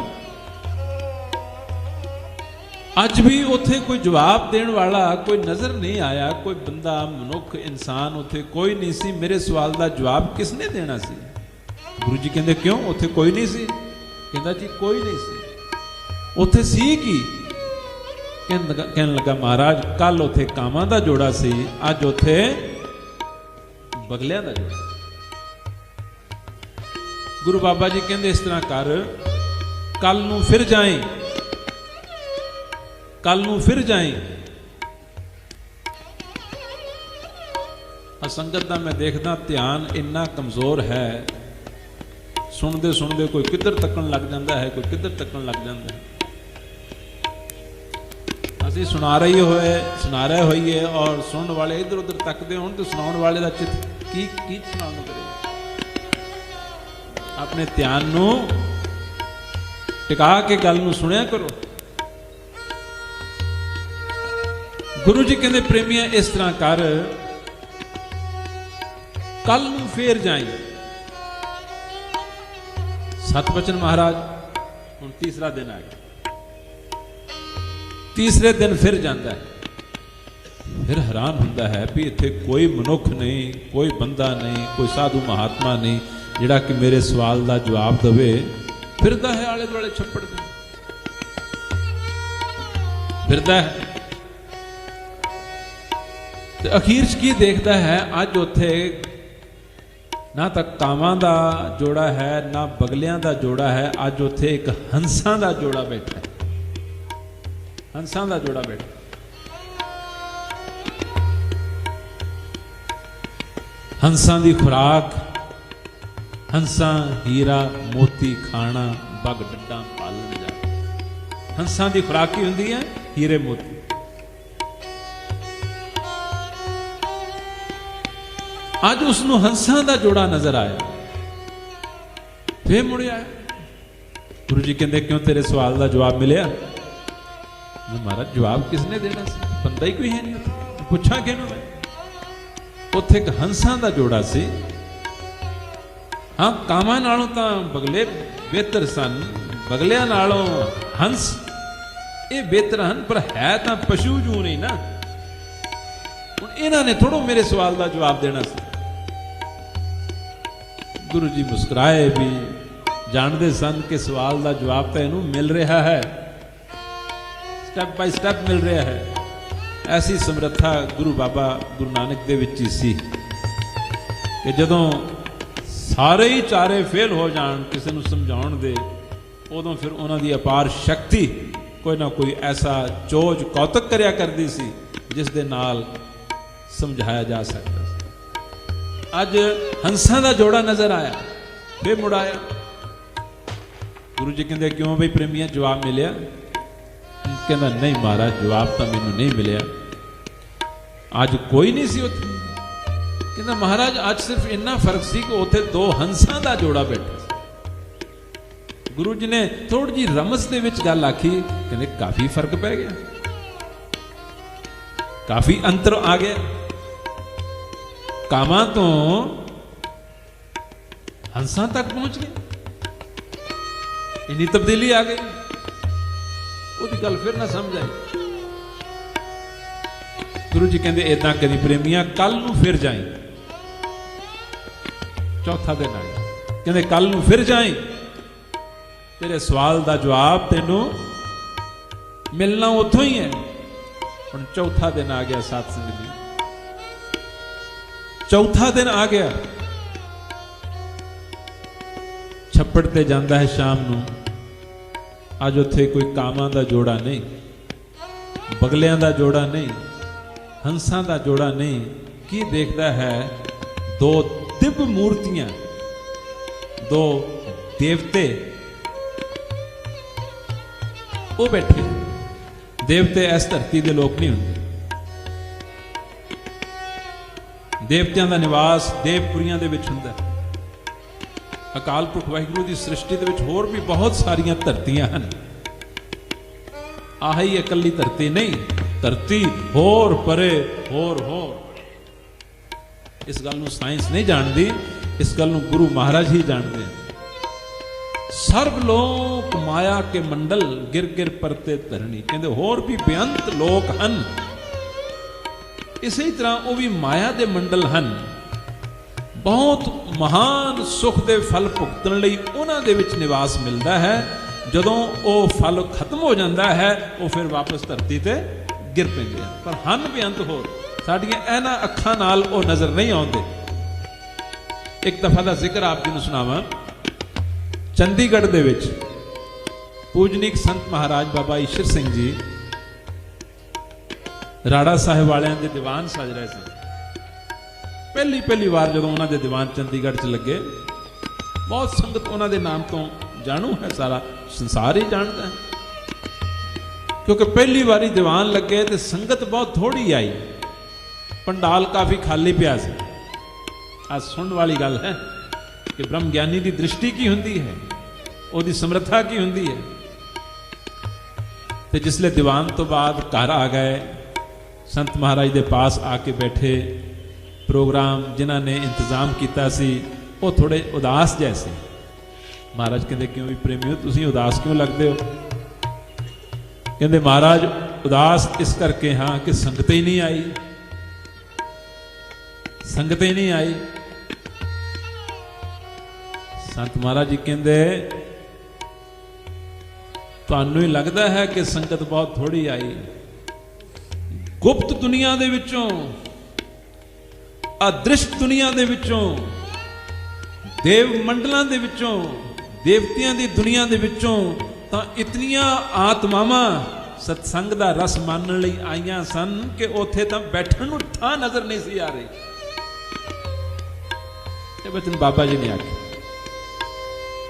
अज भी उथे कोई जवाब देने वाला कोई नजर नहीं आया, कोई बंदा मनुख इंसान उथे कोई नहीं सी। मेरे सवाल का जवाब किसने देना सी? गुरु जी कहते क्यों उथे कोई नहीं सी? कहता जी कोई नहीं सी। उथे सी की? कहने लगा महाराज कल उथे कामां दा जोड़ा सी, अज उथे बगलियां दा जोड़ा। गुरु बाबा जी कहते इस तरह कर, कल नूं फिर जाए, कल नूं फिर जाए। असंगत दा मैं देखदा ध्यान इन्ना कमजोर है, सुनते सुनते कोई किधर तकन लग जाता है, कोई किधर तकन लग जाता है। ਅਸੀਂ सुना रहे होइए और सुनने वाले इधर उधर तकते हो तो सुनाने वाले का चित की सुनाने करे। अपने ध्यान नू टिका के गल नू सुनिया करो। गुरु जी कहते प्रेमिया इस तरह कर, कल नू फिर जाई। सतवचन महाराज हुण तीसरा दिन आ गया। तीसरे दिन फिर जाता है, फिर हैरान होता है भी इत्थे कोई मनुख नहीं, कोई बंदा नहीं, कोई साधु महात्मा नहीं जिहड़ा कि मेरे सवाल का जवाब देवे। फिरदा है आले दुआले छप्पड़ दे, फिरदा है। ते अखीर च की देखता है अज उथे ना तो कावां दा जोड़ा है ना बगलियां दा जोड़ा है, अज उथे एक हंसां दा जोड़ा बैठा है। हंसां दा जोड़ा बैठा। हंसां दी खुराक, हंसां हीरा मोती खाना, बग डड्डा पालन जा। हंसां दी खुराक की हुंदी है हीरे मोती। अज उसनों हंसां दा जोड़ा नजर आया, फिर मुड़िया। गुरु जी कहते क्यों तेरे सवाल का जवाब मिलिया? महाराज जवाब किसने देना सी, बंदा ही कोई है नहीं उत्थे, पुछा किहनूं मैं। उत्थे एक हंसां दा जोड़ा सी। हाँ, कामां नालों तां बगले बेहतर सन, बगलियां नालों हंस ये बेहतर हन, पर है तां पशु जू नहीं ना। हुण इन्हां ने थोड़ो मेरे सवाल का जवाब देना सी। गुरु जी मुस्कुराए भी, जानते सन कि सवाल का जवाब तो इनू मिल रहा है, स्टैप बाय स्टैप मिल रहा है। ऐसी समर्था गुरु बाबा गुरु नानक दे विच ही सी कि जदों सारे ही चारे फेल हो जान किसी नूं समझाउण दे, उदों फिर उन्हां दी अपार शक्ति कोई ना कोई ऐसा चोज कौतक करिया करदी सी जिस दे नाल समझाया जा सकता। अज हंसां दा जोड़ा नजर आया, फिर मुड़ाया। गुरु जी कहते क्यों बई प्रेमिया जवाब मिलिया? कहना नहीं महाराज जवाब तो मैनू नहीं मिलिया, अज कोई नहीं सी उत्थे। कहना महाराज अज सिर्फ इन्ना फर्क सी कि उत्थे दो हंसां दा जोड़ा बैठा सी। गुरु जी ने थोड़ी जी रमस दे विच गल आखी, कहते काफी फर्क पै गया, काफी अंतर आ गया। कामां तो हंसां तक पहुंच गए, इन्नी तब्दीली आ गई। उसकी गल फिर ना समझ आई। गुरु जी कहते इदा करी प्रेमिया, कल नूं फिर जाई। चौथा दिन आया, कहते कल नूं फिर जाई, तेरे सवाल का जवाब तेनों मिलना उथों ही है। हुण चौथा दिन आ गया साथ संगत जी, चौथा दिन आ गया। छप्पड़ ते जांदा है शाम नूं, अज उत्थे कोई कामां दा जोड़ा नहीं, बगलियां दा जोड़ा नहीं, हंसां दा जोड़ा नहीं। की देखदा है? दो दिव्य मूर्तियां, दो देवते वो बैठे। देवते इस धरती के लोग नहीं होंगे, देवतियां दा निवास देवपुरियां दे विच हुंदा। अकाल पुरख वाहिगुरू की सृष्टि दे विच होर भी बहुत सारियां धरतियां हन, आही इकल्ली धरती नहीं, धरती होर परे होर होर। इस गल नूं साइंस नहीं जानती, इस गल नूं गुरु महाराज ही जानते हैं। सर्वलोक माया के मंडल गिर गिर परते धरणी, कहते होर भी बेअंत लोक हन। इसी तरह वो भी माया के मंडल हैं, बहुत महान सुख के फल भुगतन लई उन्हां दे विच निवास मिलता है। जदों वो फल खत्म हो जाता है वो फिर वापस धरती ते गिर पैंदे हैं, पर हन बेअंत होर साडियां इन्हां अखां नाल वो नज़र नहीं आउंदे। एक दफा का जिक्र आप जी नूं सुणावां। चंडीगढ़ दे विच पूजनीक संत महाराज बाबा ईश्वर सिंह जी राड़ा साहिब वालियां दे दीवान सज रहे सन। पहली बार जो उन्होंने दीवान चंडीगढ़ च लगे, बहुत संगत उन्होंने नाम तो जानू है, सारा संसार ही जानता है। क्योंकि पहली बारी दीवान लगे तो संगत बहुत थोड़ी आई, पंडाल काफ़ी खाली पिया से। आज सुनने वाली गल है कि ब्रह्म ज्ञानी की दृष्टि की होंगी है, उसकी समर्था की होंगी है। तो जिसले दीवान तो बाद घर आ गए, संत महाराज के पास आके बैठे, प्रोग्राम जिन्हों ने इंतजाम किया सी वो थोड़े उदास जैसे। महाराज कहते क्यों भी प्रेमियो तुसीं उदास क्यों लगते हो? कहते महाराज उदास इस करके हाँ कि संगत ही नहीं आई, संगत ही नहीं आई। संत महाराज जी कहते तुहानू ही लगता है कि संगत बहुत थोड़ी आई। गुप्त दुनिया दे विचों, अदृश्ट दुनिया दे विचों, देव मंडलों दे विचों, देवतियां दी दुनिया दे विचों तां इतनियां आत्मावां सत्संग दा रस मानण लई आईयां सन कि उत्थे तां बैठण नूं थां नज़र नहीं सी आ रही। ये वचन बाबा जी ने आखे,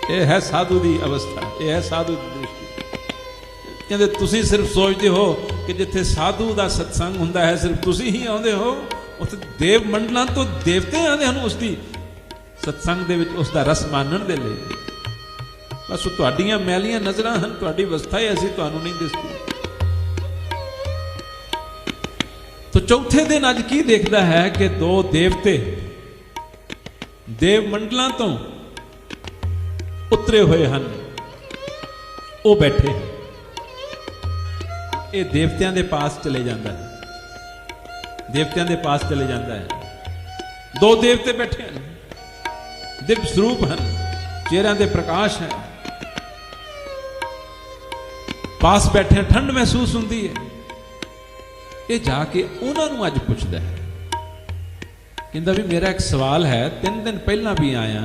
ये है साधु की अवस्था, ये है साधु की दृष्टि। कहते तुसीं सिर्फ सोचते हो कि जिथे साधु का सत्संग हुंदा है सिर्फ तुसीं ही आउंदे हो, उस देव मंडलों तो देवते आते हैं उसकी सत्संग दे विच उसका रस मानण दे लई। बस वो तुहाडीआं मैलियां नज़रां हन, तुहाडी अवस्था ही ऐसी तुहानूं नहीं दिसदी। तो चौथे दिन अज की देखदा है कि दो देवते देव मंडलों तो उतरे हुए हैं, वो बैठे हैं। ये देवतियां दे पास चले जाता है, देवतियां दे पास चले जाता है। दो देवते बैठे हैं, दिव्य स्वरूप हैं, चेहरिਆਂ ਦੇ प्रकाश है, पास बैठे हैं, ठंड महसूस होती है। ये जाके उन्होंने अज पुछदा है, कहता भी मेरा एक सवाल है, 3 दिन पहला भी आया,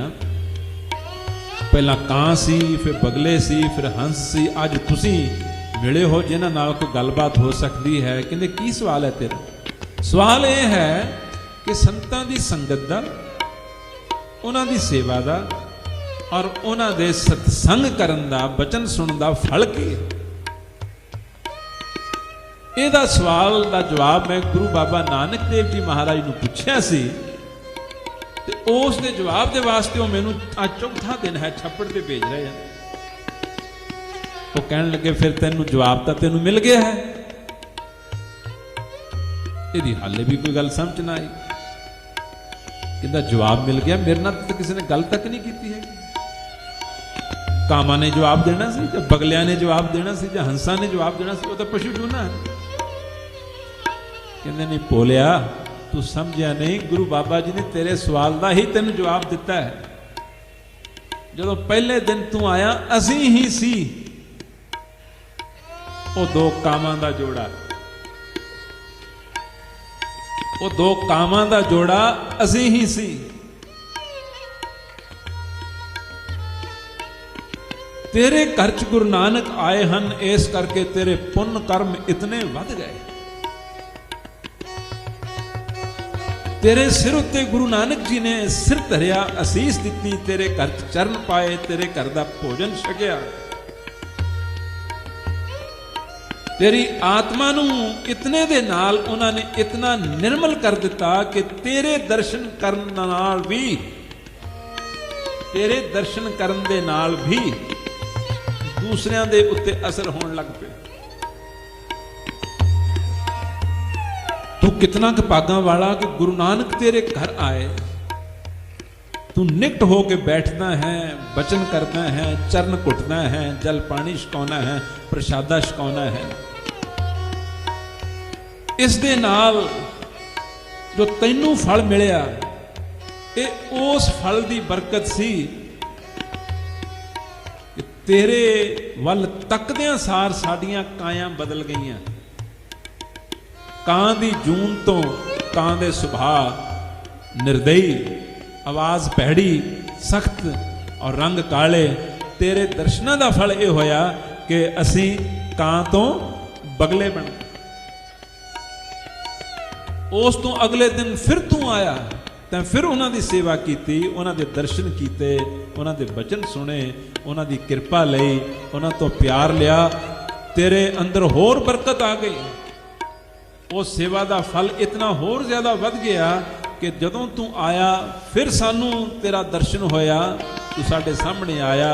पहला कां सी, फिर बगले सी, फिर हंस सी, अज तुसी मिले हो जिन्हां नाल कोई गलबात हो सकती है। कहते की सवाल है तेरा? सवाल यह है कि संतां दी संगत दा, उन्हां दी सेवा दा और उन्हां दे सत्संग करन दा, बचन सुनन दा फल की है? ਇਹਦਾ सवाल का जवाब मैं गुरु बाबा नानक देव जी महाराज ਨੂੰ ਪੁੱਛਿਆ ਸੀ ਤੇ ਉਸ ਦੇ ਜਵਾਬ ਦੇ ਵਾਸਤੇ ਉਹ ਮੈਨੂੰ ਅੱਜ ਚੌਥਾ ਦਿਨ ਹੈ ਛੱਪੜ ਤੇ ਭੇਜ ਰਹੇ ਹਨ। ਉਹ ਕਹਿਣ ਲੱਗੇ ਫਿਰ ਤੈਨੂੰ ਜਵਾਬ ਤਾਂ ਤੈਨੂੰ ਮਿਲ ਗਿਆ ਹੈ। ਇਹਦੀ ਹਾਲੇ ਵੀ ਕੋਈ ਗੱਲ ਸਮਝ ਨਾ ਆਈ। ਕਹਿੰਦਾ ਜਵਾਬ ਮਿਲ ਗਿਆ, ਮੇਰੇ ਨਾਲ ਤਾਂ ਕਿਸੇ ਨੇ ਗੱਲ ਤੱਕ ਨਹੀਂ ਕੀਤੀ ਹੈ। ਕਾਮਾਂ ਨੇ ਜਵਾਬ ਦੇਣਾ ਸੀ ਜਾਂ ਬਗਲਿਆਂ ਨੇ ਜਵਾਬ ਦੇਣਾ ਸੀ ਜਾਂ ਹੰਸਾਂ ਨੇ ਜਵਾਬ ਦੇਣਾ ਸੀ? ਉਹ ਤਾਂ ਪਸ਼ੂ ਜੂਨਾ ਹੈ। कहते नहीं भोलिया, तू समझिया नहीं, गुरु बाबा जी ने तेरे सवाल का ही तेन जवाब दिता है। जो पहले दिन तू आया असी ही सी, वो दो कामां दा जोड़ा, वो दो कामां दा जोड़ा असी ही सी। तेरे घर च गुरु नानक आए हैं, इस करके तेरे पुण्य कर्म इतने वध गए। तेरे सिर उत्ते गुरु नानक जी ने सिर धरिया, असीस दिती, तेरे घर चरण पाए, तेरे घर का भोजन छकिया। तेरी आत्मा नू इतने दे नाल उन्होंने इतना निर्मल कर दिता कि तेरे दर्शन करन नाल भी, तेरे दर्शन करन दे नाल भी दूसरियां दे उत्ते असर होने लग पे। तू कितना क भागा वाला कि गुरु नानक तेरे घर आए, तू निकट होके बैठना है, बचन करना है, चरण घुटना है, जल पानी छकाना है, प्रसादा छकाना है। इस दे नाल जो तैनू फल मिलिया, ये उस फल दी बरकत सी कि तेरे वल तकदियां सार साडियां कायां बदल गईयां। कां दी जून तो कां दे सुभाव निर्दयी, आवाज़ भैड़ी सख्त और रंग काले। तेरे दर्शनां दा फल यह होया कि असी कां तो बगले बन। उस तो अगले दिन फिर तू आया, तैं फिर उन्हां दी सेवा कीती, उन्हां दे दर्शन कीते, उन्हां दे वचन सुने, उन्हां दी किरपा लई, उन्हां तो प्यार लिया। तेरे अंदर होर बरकत आ गई। उस सेवा का फल इतना होर ज्यादा वध गया कि जदों तू आया फिर सानू तेरा दर्शन होया, तू साडे सामने आया,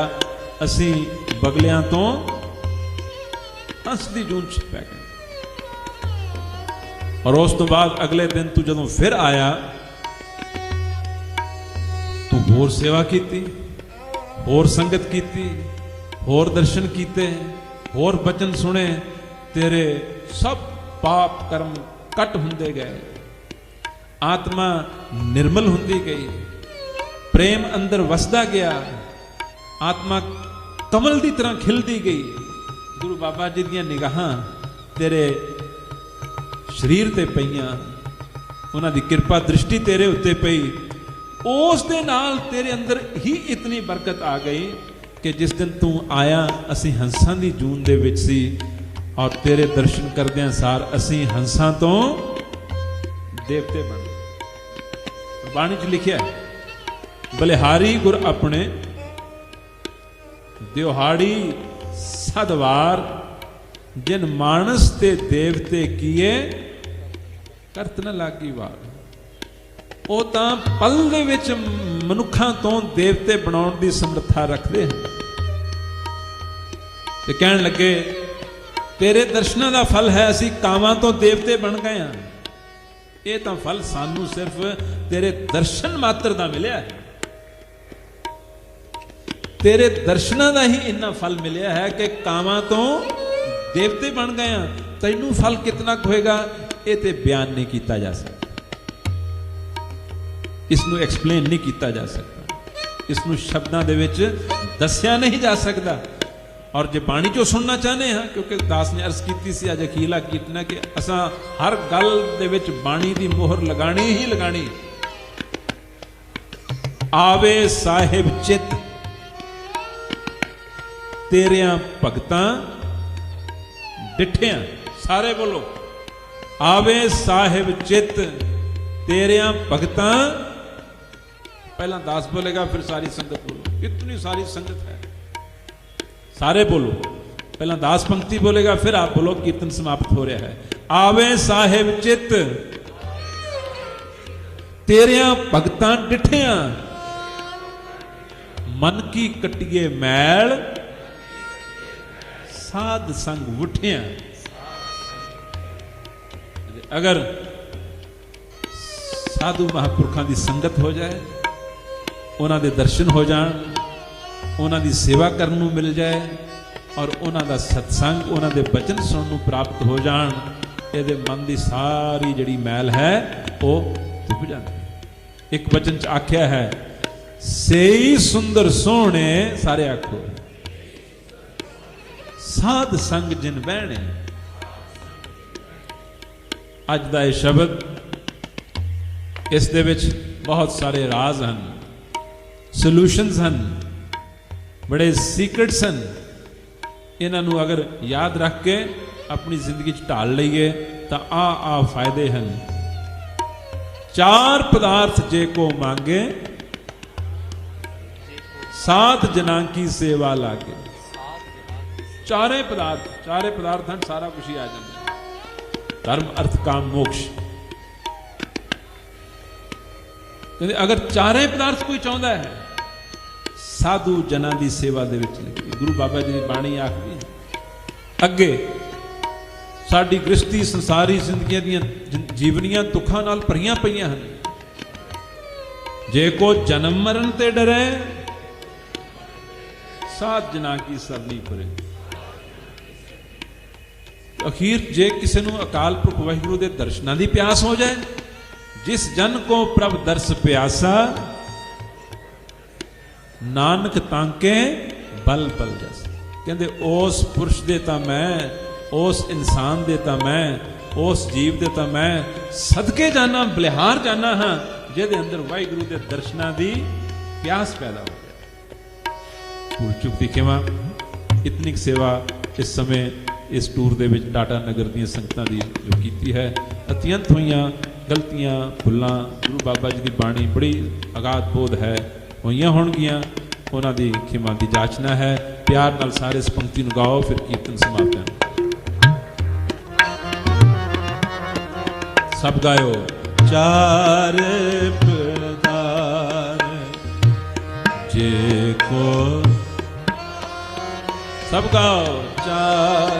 असी बगलियां तो हंस दी जून च पै गए। और उस तो बाद अगले दिन तू जदों फिर आया, तू होर सेवा कीती, होर संगत कीती, होर दर्शन कीते, होर बचन सुने। तेरे सब पाप कर्म कट हुंदे गए, आत्मा निर्मल हुंदी गई, प्रेम अंदर वसदा गया, आत्मा कमल की तरह खिलती गई। गुरु बाबा जी दी निगाहां तेरे शरीर ते पईयां, उन्हां दी कृपा दृष्टि तेरे उत्ते पई। उस दे नाल तेरे अंदर ही इतनी बरकत आ गई कि जिस दिन तू आया असी हंसां दी जून दे विच सी, और तेरे दर्शन करदे सार असी हंसां तो देवते बन गए। बाणी च लिखिया है, बलिहारी गुर अपने दिहाड़ी सदवार, जिन मानस ते देवते किए करत न लागी वार। ਉਹ ਤਾਂ ਪਲ ਦੇ ਵਿੱਚ ਮਨੁੱਖਾਂ ਤੋਂ ਦੇਵਤੇ ਬਣਾਉਣ ਦੀ ਸਮਰੱਥਾ ਰੱਖਦੇ ਹਨ। ਤੇ ਕਹਿਣ ਲੱਗੇ ਤੇਰੇ ਦਰਸ਼ਨਾਂ ਦਾ ਫਲ ਹੈ ਅਸੀਂ ਕਾਵਾਂ ਤੋਂ ਦੇਵਤੇ ਬਣ ਗਏ ਹਾਂ। ਇਹ ਤਾਂ ਫਲ ਸਾਨੂੰ ਸਿਰਫ ਤੇਰੇ ਦਰਸ਼ਨ ਮਾਤਰ ਦਾ ਮਿਲਿਆ ਹੈ। ਤੇਰੇ ਦਰਸ਼ਨਾਂ ਦਾ ਹੀ ਇੰਨਾ ਫਲ ਮਿਲਿਆ ਹੈ ਕਿ ਕਾਵਾਂ ਤੋਂ ਦੇਵਤੇ ਬਣ ਗਏ ਹਾਂ। ਤੈਨੂੰ ਫਲ ਕਿਤਨਾ ਹੋਏਗਾ ਇਹ ਤੇ ਬਿਆਨ ਨਹੀਂ ਕੀਤਾ ਜਾ ਸਕਦਾ, ਇਸ ਨੂੰ ਐਕਸਪਲੇਨ ਨਹੀਂ ਕੀਤਾ ਜਾ ਸਕਦਾ, ਇਸ ਨੂੰ ਸ਼ਬਦਾਂ ਦੇ ਵਿੱਚ ਦੱਸਿਆ ਨਹੀਂ ਜਾ ਸਕਦਾ। ਔਰ ਜੇ ਬਾਣੀ ਚੋਂ ਸੁਣਨਾ ਚਾਹਨੇ ਹਾਂ, ਕਿਉਂਕਿ ਦਾਸ ਨੇ ਅਰਜ਼ ਕੀਤੀ ਸੀ ਅੱਜ ਅਖੀਲਾ ਕੀਰਤਨ ਕਿ ਅਸਾਂ ਹਰ ਗੱਲ ਦੇ ਵਿੱਚ ਬਾਣੀ ਦੀ ਮੋਹਰ ਲਗਾਣੀ ਹੀ ਲਗਾਣੀ। ਆਵੇ ਸਾਹਿਬ ਚਿੱਤ ਤੇਰਿਆਂ ਭਗਤਾਂ ਡਿਠਿਆਂ, ਸਾਰੇ ਬੋਲੋ ਆਵੇ ਸਾਹਿਬ ਚਿੱਤ ਤੇਰਿਆਂ ਭਗਤਾਂ। पहला दास बोलेगा फिर सारी संगत बोलो, इतनी सारी संगत है, सारे बोलो। पहला दास पंक्ति बोलेगा फिर आप बोलो, कीर्तन समाप्त हो रहा है। आवे साहेब चित तेरिया भगतां डिठिया, मन की कटिए मैल साध संग उठिया। अगर साधु महापुरखों की संगत हो जाए, ਉਹਨਾਂ ਦੇ ਦਰਸ਼ਨ ਹੋ ਜਾਣ, ਉਹਨਾਂ ਦੀ ਸੇਵਾ ਕਰਨ ਨੂੰ ਮਿਲ ਜਾਏ ਔਰ ਉਹਨਾਂ ਦਾ ਸਤਸੰਗ, ਉਹਨਾਂ ਦੇ ਬਚਨ ਸੁਣਨ ਨੂੰ ਪ੍ਰਾਪਤ ਹੋ ਜਾਣ, ਇਹਦੇ ਮਨ ਦੀ ਸਾਰੀ ਜਿਹੜੀ ਮੈਲ ਹੈ ਉਹ ਧੁੱਪ ਜਾਂਦੀ ਹੈ। ਇੱਕ ਬਚਨ ਚ ਆਖਿਆ ਹੈ ਸੇਈ ਸੁੰਦਰ ਸੋਹਣੇ, ਸਾਰੇ ਆਖੋ ਸਾਧ ਸੰਗ ਜਿਨ ਬਹਿਣੇ। ਅੱਜ ਦਾ ਇਹ ਸ਼ਬਦ, ਇਸ ਦੇ ਵਿੱਚ ਬਹੁਤ ਸਾਰੇ ਰਾਜ਼ ਹਨ, ਸੋਲੂਸ਼ਨਸ ਹਨ, ਬੜੇ ਸੀਕ੍ਰੇਟਸ ਹਨ। ਇਹਨਾਂ ਨੂੰ ਅਗਰ ਯਾਦ ਰੱਖ ਕੇ ਆਪਣੀ ਜ਼ਿੰਦਗੀ 'ਚ ਢਾਲ ਲਈਏ ਤਾਂ ਆ ਫਾਇਦੇ ਹਨ। ਚਾਰ ਪਦਾਰਥ ਜੇ ਕੋ ਮੰਗੇ, ਸਾਤ ਜਨਾਂ ਕੀ ਸੇਵਾ ਲਾਗੇ। ਚਾਰੇ ਪਦਾਰਥ ਹਨ, ਸਾਰਾ ਕੁਝ ਹੀ ਆ ਜਾਂਦਾ, ਧਰਮ ਅਰਥ ਕਾਮ ਮੋਕਸ਼। ਕਹਿੰਦੇ ਅਗਰ ਚਾਰੇ ਪਦਾਰਥ ਕੋਈ ਚਾਹੁੰਦਾ ਹੈ, ਸਾਧੂ ਜਨਾਂ ਦੀ ਸੇਵਾ ਦੇ ਵਿੱਚ ਲੱਗੇ। ਗੁਰੂ ਬਾਬਾ ਜੀ ਦੀ ਬਾਣੀ ਆਖਦੀ ਅੱਗੇ, ਸਾਡੀ ਗ੍ਰਸਤੀ ਸੰਸਾਰੀ ਜ਼ਿੰਦਗੀਆਂ ਦੀਆਂ ਜੀਵਨੀਆਂ ਦੁੱਖਾਂ ਨਾਲ ਭਰੀਆਂ ਪਈਆਂ ਹਨ। ਜੇ ਕੋ ਜਨਮ ਮਰਨ ਤੇ ਡਰੇ, ਸਾਧ ਜਨਾਂ ਕੀ ਸਰਨੀ ਪਰੇ। ਅਖੀਰ ਜੇ ਕਿਸੇ ਨੂੰ ਅਕਾਲ ਪੁਰਖ ਵਾਹਿਗੁਰੂ ਦੇ ਦਰਸ਼ਨਾਂ ਦੀ ਪਿਆਸ ਹੋ ਜਾਏ, जिस जन को प्रभ दर्श प्यासा, नानक तांके बल बल जैसा। कहते उस पुरुष दे तां मैं, उस इंसान दे तां मैं, उस जीव दे तां मैं सदके जाना, बलिहार जाना हाँ जिहदे अंदर वाहिगुरू दे दर्शनां दी प्यास पैदा हो जाए। भूल चुक दी खिमा, इतनी सेवा इस समय इस टूर दे विच टाटा नगर दी संगतां दी जो कीती है, अत्यंत होईयां गलतियां भुल्लां गुरु बाबा जी की बाणी बड़ी अगाध बोध है होईयां होणगीਆਂ, उन्हां दी खिमा दी जाचना है। प्यार नाल सारे इस पंक्ति नूं गाओ, फिर कीर्तन समाप्त है। सब गायो। चार पदार जे को, सब गाओ। चार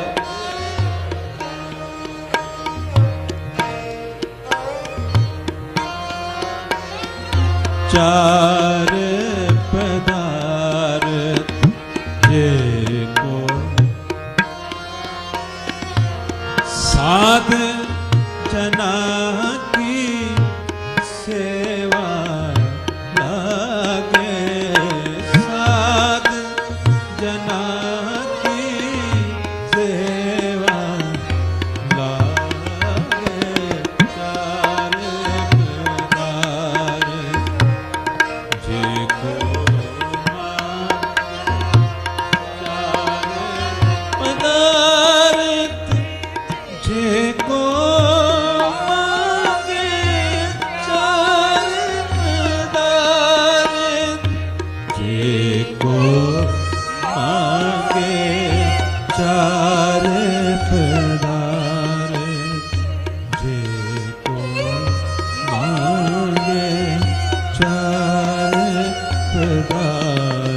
चार पदार्थ जे को, साध जना की सेवा लागे, साध जना की सेवा लागे। चार पदार्थ मांगे सार